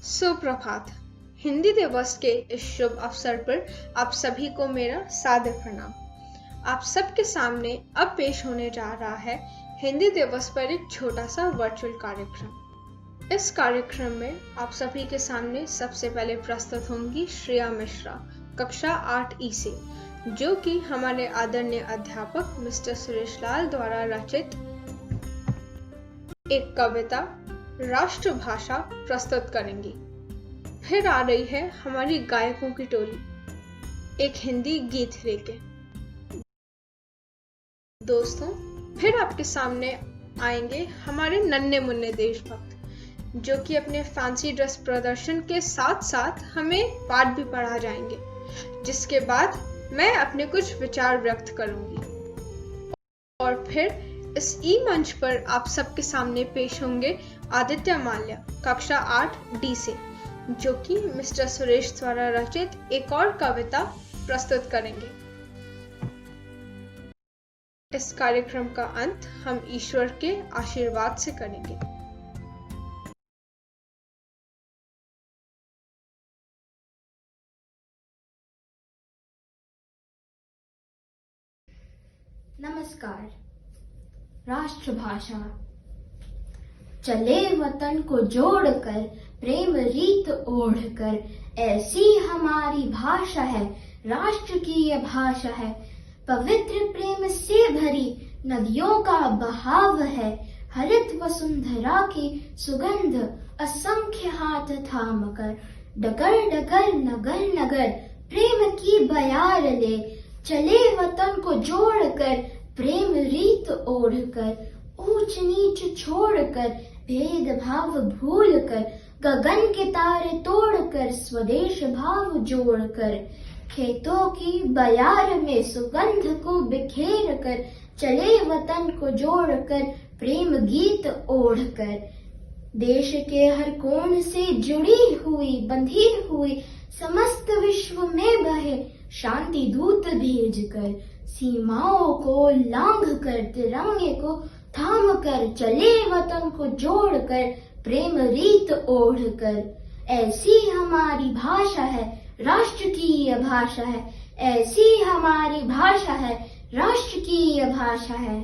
सुप्रभात। हिंदी दिवस के इस शुभ अवसर पर आप सभी को मेरा सादर प्रणाम। आप सबके सामने अब पेश होने जा रहा है हिंदी दिवस पर एक छोटा सा वर्चुअल कार्यक्रम। इस कार्यक्रम में आप सभी के सामने सबसे पहले प्रस्तुत होंगी श्रेया मिश्रा, कक्षा 8 से, जो कि हमारे आदरणीय अध्यापक मिस्टर सुरेश लाल द्वारा रचित एक कविता राष्ट्रभाषा प्रस्तुत करेंगी। फिर आ रही है हमारी गायकों की टोली, एक हिंदी गीत लेके। दोस्तों, फिर आपके सामने आएंगे हमारे नन्हे मुन्ने देशभक्त, जो कि अपने फैंसी ड्रेस प्रदर्शन के साथ साथ हमें पाठ भी पढ़ा जाएंगे, जिसके बाद मैं अपने कुछ विचार व्यक्त करूंगी। और फिर इस ई मंच पर आप सबके सामने पेश होंगे आदित्य माल्या, कक्षा 8 से, जो कि मिस्टर सुरेश द्वारा रचित एक और कविता प्रस्तुत करेंगे। इस कार्यक्रम का अंत हम ईश्वर के आशीर्वाद से करेंगे। नमस्कार। राष्ट्रभाषा। चले वतन को जोड़कर, प्रेम रीत ओढ़कर, ऐसी हमारी भाषा है, राष्ट्र की ये भाषा है। पवित्र प्रेम से भरी नदियों का बहाव है, हरित वसुंधरा की सुगंध असंख्य हाथ थामकर, डगर डगर नगर नगर प्रेम की बयार ले। चले वतन को जोड़कर, प्रेम रीत ओढ़कर, ऊंच नीच छोड़कर, भेदभाव भूलकर, गगन के तारे तोड़कर, स्वदेश भाव जोड़कर, खेतों की बयार में सुगंध को बिखेर कर, चले वतन को जोड़कर, प्रेम गीत ओढ़कर। देश के हर कोण से जुड़ी हुई, बंधी हुई, समस्त विश्व में बहे शांति दूत भेजकर, सीमाओं को लांघ कर, तिरंगे को थाम कर, चले वतन को जोड़कर, प्रेम रीत ओढ़कर। ऐसी हमारी भाषा है, राष्ट्र की यह भाषा है। ऐसी हमारी भाषा है, राष्ट्र की यह भाषा है।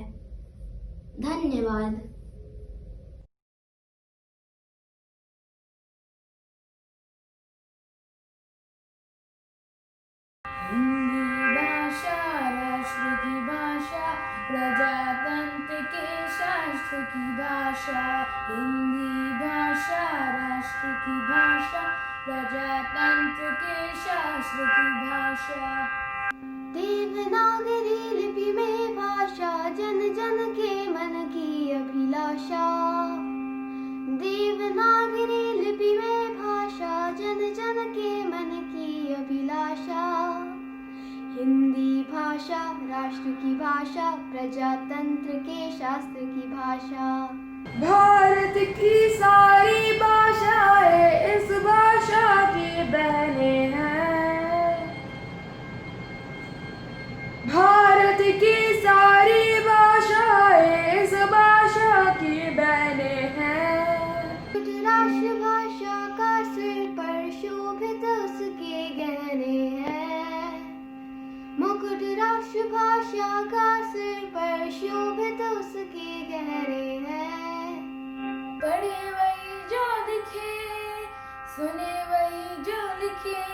धन्यवाद। हिंदी भाषा राष्ट्र की भाषा, प्रजातंत्र के शास्त्र की भाषा। हिंदी भाषा राष्ट्र की भाषा, प्रजातंत्र के शास्त्र की भाषा। देवनागरी लिपि में भाषा, जन जन के मन की अभिलाषा। देवनागरी लिपि में भाषा, जन जन के मन की अभिलाषा। हिंदी भाषा राष्ट्र की भाषा, प्रजातंत्र के शास्त्र की भाषा। भारत की सारी भाषाएं इस भाषा की बहनें हैं। भारत की सारी भाषाएं इस भाषा की बहनें हैं। राष्ट्रभाषा का सिर पर शोभित उसके गहने हैं। मुकुट राष्ट्रभाषा का सिर पर शोभित उसके गहने हैं। पढ़े वही जो लिखे, सुने वही जो लिखे।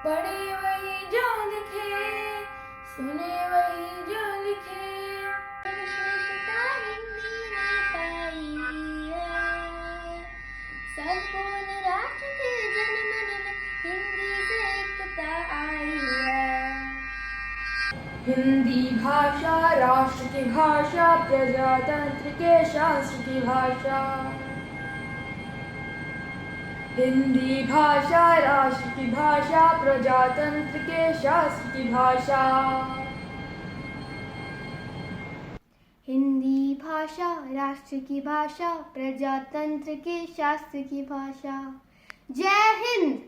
पढ़े वही जो लिखे, सुने वही जो लिखे। विशेषता हिंदी में पाई है, संपूर्ण राष्ट्र के जन मन में हिंदी से एकता आई है। हिंदी भाषा राष्ट्र की भाषा, प्रजातंत्र के शास्त्र की भाषा। हिंदी भाषा राष्ट्र की भाषा, प्रजातंत्र के शास्त्र की भाषा। हिंदी भाषा राष्ट्र की भाषा, प्रजातंत्र के शास्त्र की भाषा। जय हिंद।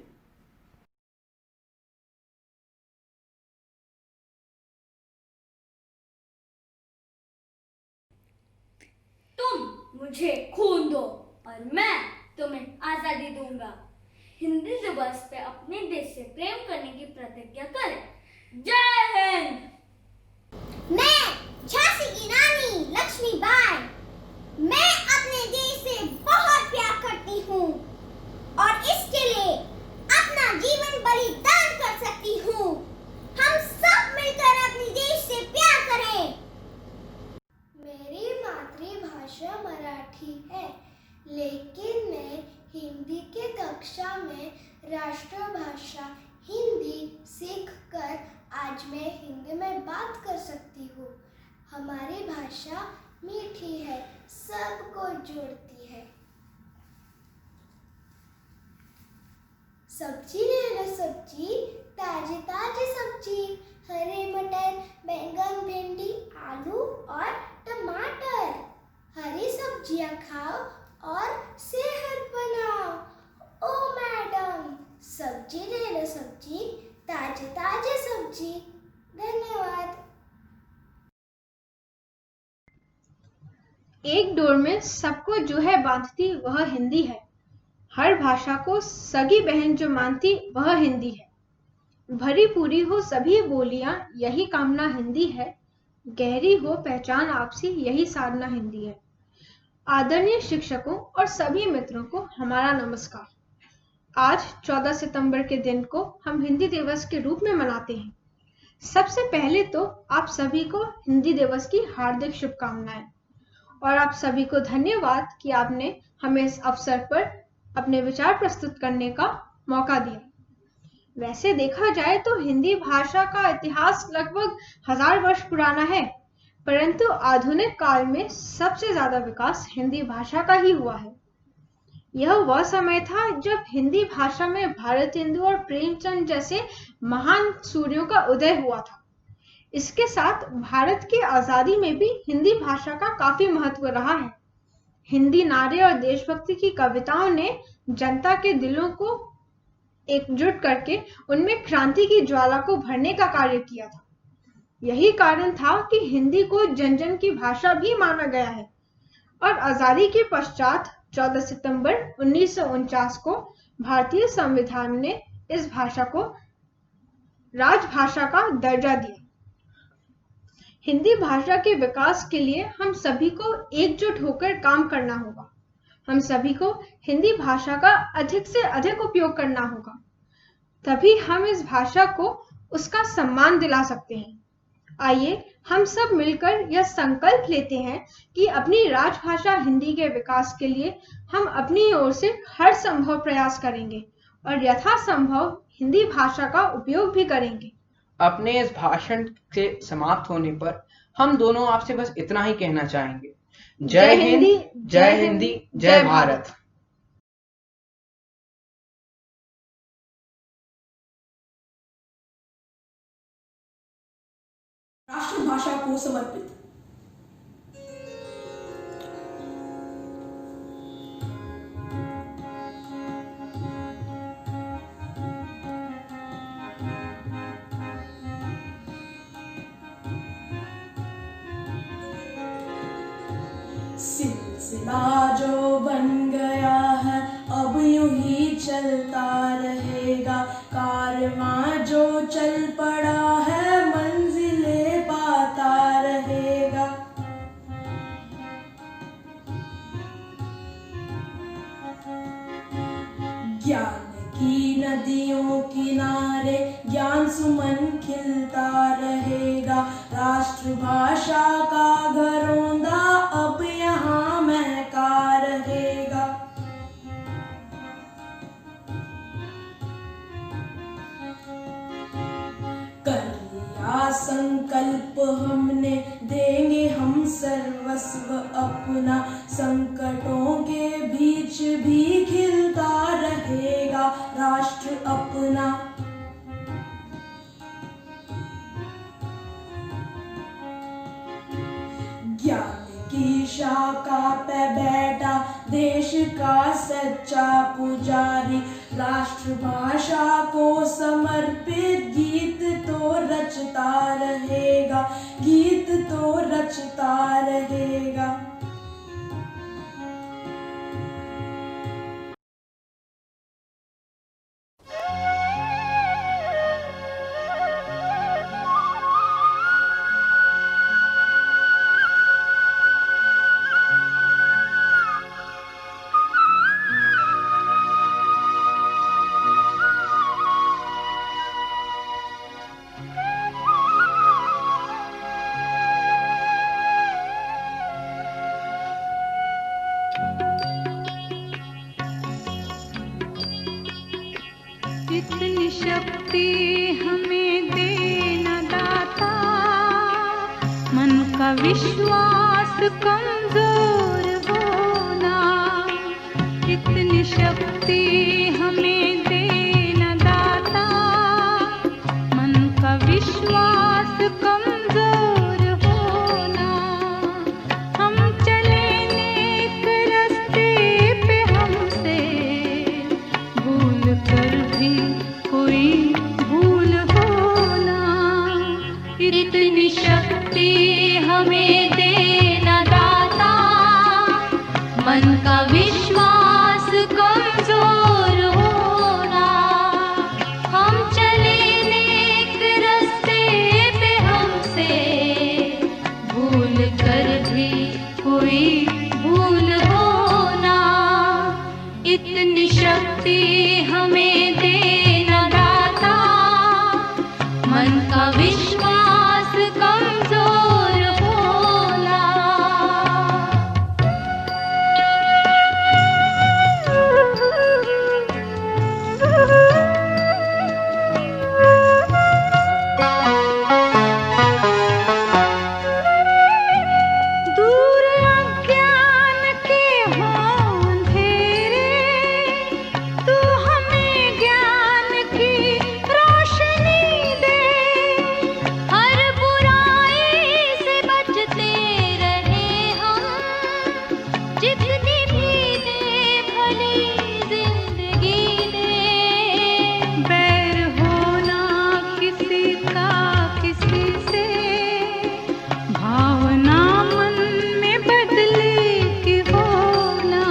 तुम मुझे खून दो और मैं तुम्हें आजादी दूंगा। हिंदी दिवस पे अपने देश से प्रेम करने की प्रतिज्ञा करें। जय हिंद। मैं झांसी की रानी लक्ष्मीबाई, मैं अपने देश से बहुत प्यार करती हूँ और इसके लिए अपना जीवन बलिदान कर सकती हूँ। हम सब मिलकर अपने देश से प्यार करें। मेरी मातृभाषा मराठी है, लेकिन मैं हिंदी के कक्षा में राष्ट्रभाषा हिंदी सीखकर आज मैं हिंदी में बात कर सकती हूँ। हमारी भाषा मीठी है, सबको जोड़ती है। सब्जी ले लो सब्जी, ताजी ताजी सब्जी, हरे मटर, बैंगन, भिंडी, आलू और टमाटर। हरी सब्जियां खाओ और सेहत बनाओ। ओ मैडम, सब्जी ले लो सब्जी, ताजी ताजी सब्जी। धन्यवाद। एक डोर में सबको जो है बांधती वह हिंदी है। हर भाषा को सगी बहन जो मानती वह हिंदी है। भरी पूरी हो सभी बोलियां यही कामना हिंदी है। गहरी हो पहचान आपसी यही साधना हिंदी है। आदरणीय शिक्षकों और सभी मित्रों को हमारा नमस्कार। आज 14 सितंबर के दिन को हम हिंदी दिवस के रूप में मनाते हैं। सबसे पहले तो आप सभी को हिंदी दिवस की हार्दिक शुभकामनाएं और आप सभी को धन्यवाद कि आपने हमें इस अवसर पर अपने विचार प्रस्तुत करने का मौका दिया। वैसे देखा जाए तो हिंदी भाषा का इतिहास लगभग 1000 वर्ष पुराना है, परंतु आधुनिक काल में सबसे ज्यादा विकास हिंदी भाषा का ही हुआ है। यह वह समय था जब हिंदी भाषा में भारतेंदु और प्रेमचंद जैसे महान सूर्यों का उदय हुआ था। इसके साथ भारत की आजादी में भी हिंदी भाषा का काफी महत्व रहा है। हिंदी नारे और देशभक्ति की कविताओं ने जनता के दिलों को एकजुट करके उनमें क्रांति की ज्वाला को भरने का कार्य किया था। यही कारण था कि हिंदी को जन जन की भाषा भी माना गया है और आजादी के पश्चात 14 सितंबर 1949 को भारतीय संविधान ने इस भाषा को राजभाषा का दर्जा दिया। हिंदी भाषा के विकास के लिए हम सभी को एकजुट होकर काम करना होगा। हम सभी को हिंदी भाषा का अधिक से अधिक उपयोग करना होगा, तभी हम इस भाषा को उसका सम्मान दिला सकते हैं। आइए हम सब मिलकर यह संकल्प लेते हैं कि अपनी राजभाषा हिंदी के विकास के लिए हम अपनी ओर से हर संभव प्रयास करेंगे और यथासंभव हिंदी भाषा का उपयोग भी करेंगे। अपने इस भाषण के समाप्त होने पर हम दोनों आपसे बस इतना ही कहना चाहेंगे। जय हिंद, जय हिंदी, जय भारत। राष्ट्रभाषा को समर्पित। सिलसिला जो बन गया है अब यूं ही चलता रहेगा। कारवां जो चल पड़ा है मंजिलें पाता रहेगा। ज्ञान की नदियों किनारे ज्ञान सुमन खिलता रहेगा। राष्ट्रभाषा का घरौंदा अब यहाँ महका रहेगा। कर लिया संकल्प हमने, देंगे हम सर्वस्व अपना। संकटों के बीच भी खिलता रहेगा राष्ट्र अपना। ज्ञान की शाखा पे बैठा देश का सच्चा पुजारी। राष्ट्रभाषा को समर्पित गीत तो रचता रहेगा, गीत तो रचता रहेगा। का विश्वास कमजोर होना, इतनी शक्ति हमें देना दाता। मन का विश्वास कमजोर होना, हम चले नेक रास्ते पे, हमसे भूल कर भी कोई भूल होना, इतनी शक्ति हमें देना दाता। मन का विश्वास कमजोर होना, हम चले नेक रास्ते पे, हमसे भूल कर भी कोई भूल होना, इतनी शक्ति हमें देना दाता। मन का विश्वास कमजोर होना। दूर अज्ञान के हों अंधेरे, तू हमें ज्ञान की रोशनी दे। हर बुराई से बचते रहे हम, जितनी भी दे भली जिंदगी दे। बैर होना किसी का किसी से, भावना मन में बदले की होना,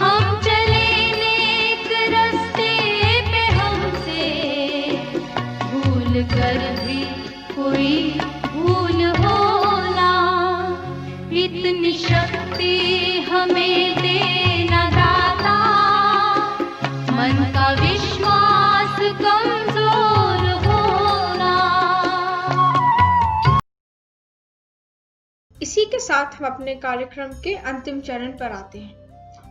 हम चले नेक रास्ते पे, हमसे भूल कर भी कोई भूल होना, इतनी शक्ति हमें देना दाता। मन का विश्वास कमजोर होना। इसी के साथ हम अपने कार्यक्रम के अंतिम चरण पर आते हैं,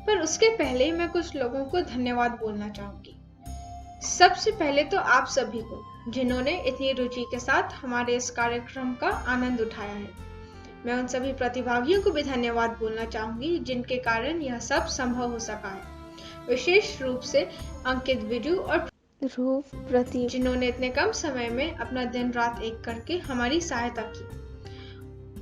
पर उसके पहले मैं कुछ लोगों को धन्यवाद बोलना चाहूंगी। सबसे पहले तो आप सभी को, जिन्होंने इतनी रुचि के साथ हमारे इस कार्यक्रम का आनंद उठाया है। मैं उन सभी प्रतिभागियों को भी धन्यवाद बोलना चाहूंगी, जिनके कारण यह सब संभव हो सका है। विशेष रूप से अंकित विजू और प्रतीक, जिन्होंने इतने कम समय में अपना दिन रात एक करके हमारी सहायता की।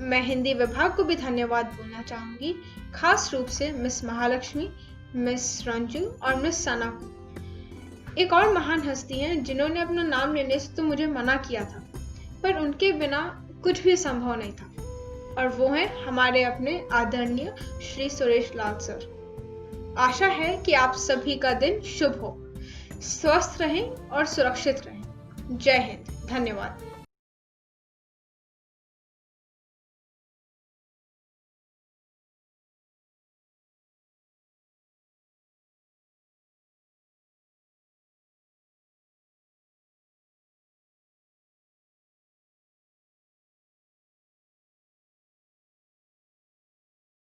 मैं हिंदी विभाग को भी धन्यवाद बोलना चाहूंगी, खास रूप से मिस महालक्ष्मी, मिस रंजू और मिस सना को। एक और महान हस्ती हैं जिन्होंने अपना नाम लेने से तो मुझे मना किया था, पर उनके बिना कुछ भी संभव नहीं था, और वो हैं हमारे अपने आदरणीय श्री सुरेश लाल सर। आशा है कि आप सभी का दिन शुभ हो, स्वस्थ रहें और सुरक्षित रहें। जय हिंद, धन्यवाद।